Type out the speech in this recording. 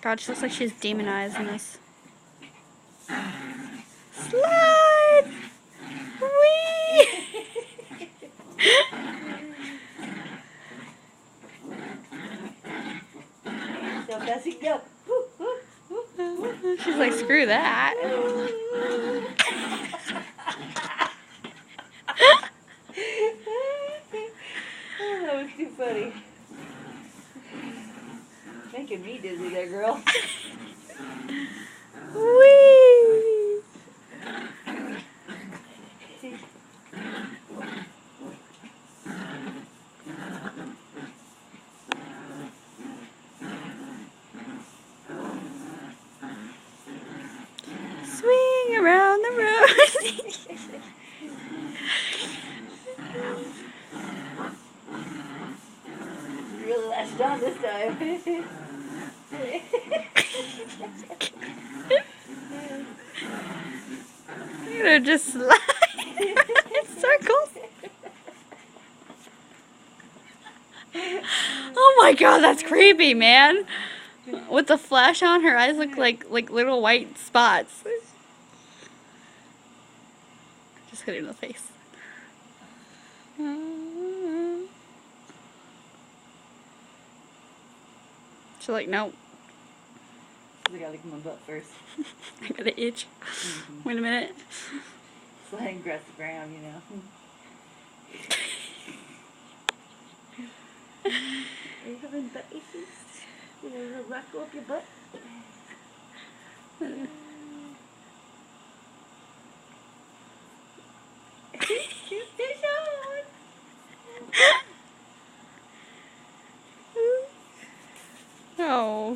God, she looks like she's demonized in this. Slide! Whee! So fast you go. She's like, screw that. Oh, that was too funny. Making me dizzy there, girl. Whee! Swing around the rosy. You really latched on this time. You're gonna just slide in circles. Oh my God, that's creepy, man. With the flash on, her eyes look like little white spots. Just hit her in the face. She's like, nope. I gotta lick my butt first. I got an itch. Wait a minute. Sliding across the ground, you know. Are you having butt issues? You want to rock up your butt? Fish on! Oh.